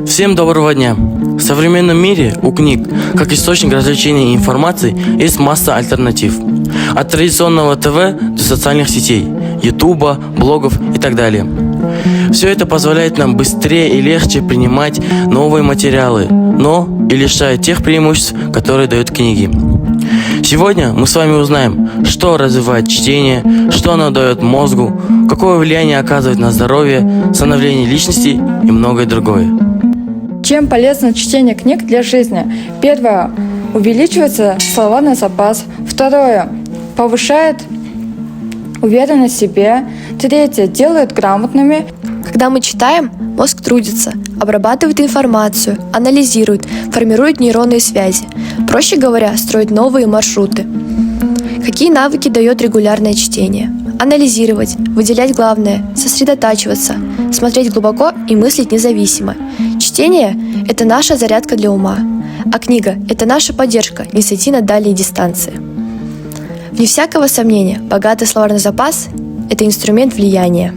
Всем доброго дня! В современном мире у книг, как источник развлечения и информации, есть масса альтернатив. От традиционного ТВ до социальных сетей, Ютуба, блогов и так далее. Все это позволяет нам быстрее и легче принимать новые материалы, но и лишает тех преимуществ, которые дают книги. Сегодня мы с вами узнаем, что развивает чтение, что оно дает мозгу, какое влияние оказывает на здоровье, становление личности и многое другое. Чем полезно чтение книг для жизни? Первое. Увеличивается словарный запас. Второе. Повышает уверенность в себе. Третье. Делает грамотными. Когда мы читаем, мозг трудится, обрабатывает информацию, анализирует, формирует нейронные связи. Проще говоря, строит новые маршруты. Какие навыки дает регулярное чтение? Анализировать, выделять главное, сосредотачиваться, смотреть глубоко и мыслить независимо. Чтение – это наша зарядка для ума, а книга – это наша поддержка не сойти на дальние дистанции. Вне всякого сомнения, богатый словарный запас – это инструмент влияния.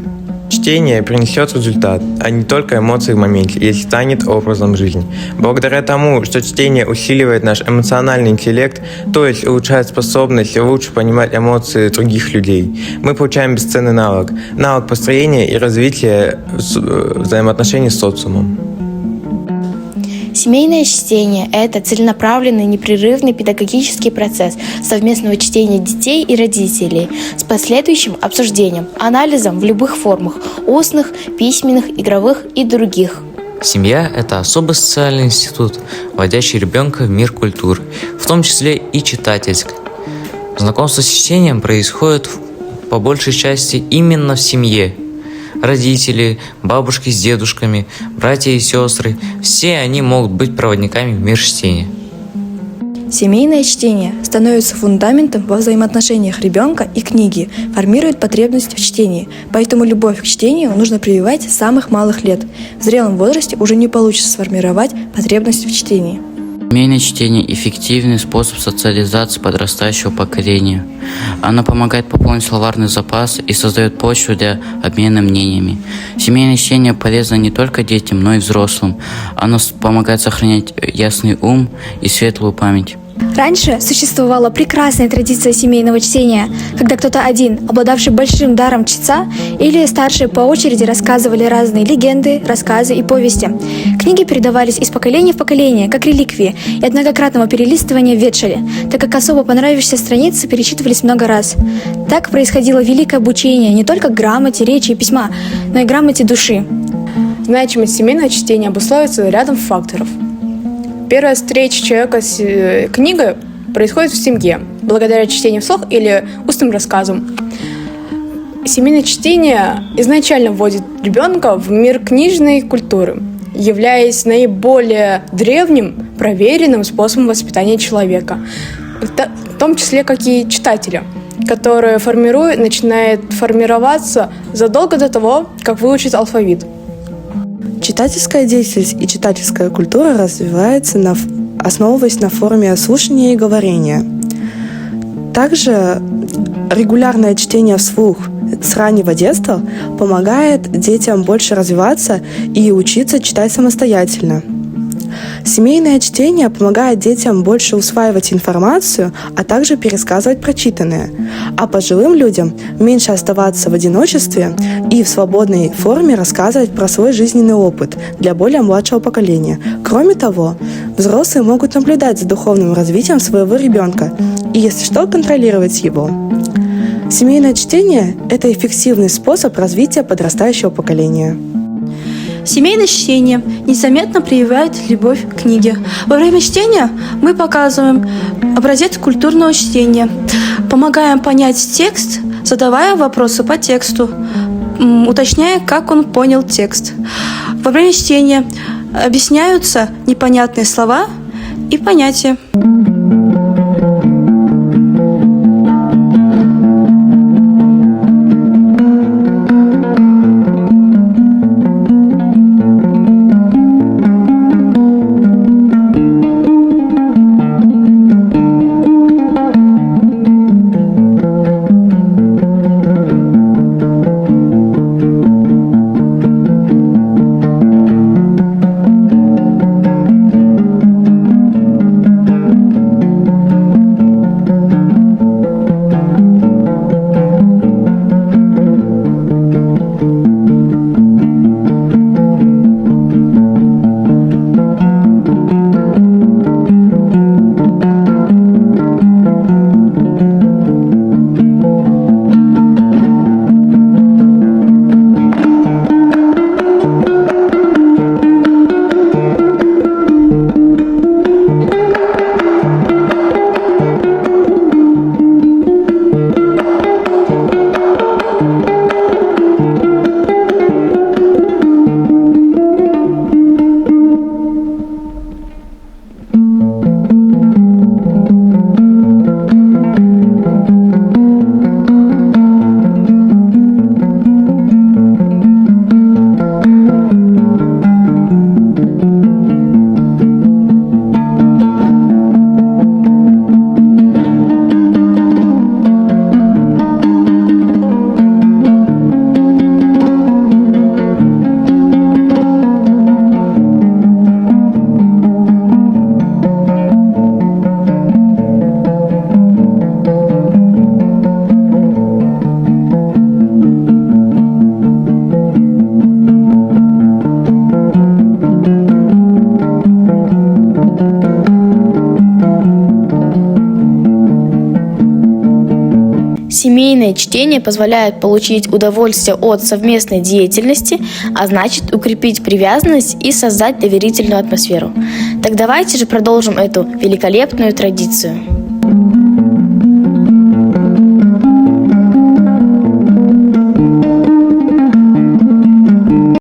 Чтение принесет результат, а не только эмоции в моменте, если станет образом жизни. Благодаря тому, что чтение усиливает наш эмоциональный интеллект, то есть улучшает способность лучше понимать эмоции других людей, мы получаем бесценный навык построения и развития взаимоотношений с социумом. Семейное чтение – это целенаправленный, непрерывный педагогический процесс совместного чтения детей и родителей с последующим обсуждением, анализом в любых формах – устных, письменных, игровых и других. Семья – это особый социальный институт, вводящий ребенка в мир культуры, в том числе и читательской. Знакомство с чтением происходит по большей части именно в семье. Родители, бабушки с дедушками, братья и сестры – все они могут быть проводниками в мир чтения. Семейное чтение становится фундаментом во взаимоотношениях ребенка и книги, формирует потребность в чтении, поэтому любовь к чтению нужно прививать с самых малых лет. В зрелом возрасте уже не получится сформировать потребность в чтении. Семейное чтение – эффективный способ социализации подрастающего поколения. Оно помогает пополнить словарный запас и создает почву для обмена мнениями. Семейное чтение полезно не только детям, но и взрослым. Оно помогает сохранять ясный ум и светлую память. Раньше существовала прекрасная традиция семейного чтения, когда кто-то один, обладавший большим даром чтеца, или старшие по очереди рассказывали разные легенды, рассказы и повести. Книги передавались из поколения в поколение, как реликвии, и от многократного перелистывания ветшали, так как особо понравившиеся страницы перечитывались много раз. Так происходило великое обучение не только грамоте, речи и письма, но и грамоте души. Значимость семейного чтения обусловится рядом факторов. Первая встреча человека с книгой происходит в семье, благодаря чтению вслух или устным рассказам. Семейное чтение изначально вводит ребенка в мир книжной культуры, являясь наиболее древним, проверенным способом воспитания человека, в том числе как и читателя, который начинает формироваться задолго до того, как выучить алфавит. Читательская деятельность и читательская культура развивается, основываясь на форме слушания и говорения. Также регулярное чтение вслух с раннего детства помогает детям больше развиваться и учиться читать самостоятельно. Семейное чтение помогает детям больше усваивать информацию, а также пересказывать прочитанное, а пожилым людям меньше оставаться в одиночестве и в свободной форме рассказывать про свой жизненный опыт для более младшего поколения. Кроме того, взрослые могут наблюдать за духовным развитием своего ребенка и, если что, контролировать его. Семейное чтение – это эффективный способ развития подрастающего поколения. Семейное чтение незаметно прививает любовь к книге. Во время чтения мы показываем образец культурного чтения, помогаем понять текст, задавая вопросы по тексту, уточняя, как он понял текст. Во время чтения объясняются непонятные слова и понятия. Семейное чтение позволяет получить удовольствие от совместной деятельности, а значит укрепить привязанность и создать доверительную атмосферу. Так давайте же продолжим эту великолепную традицию.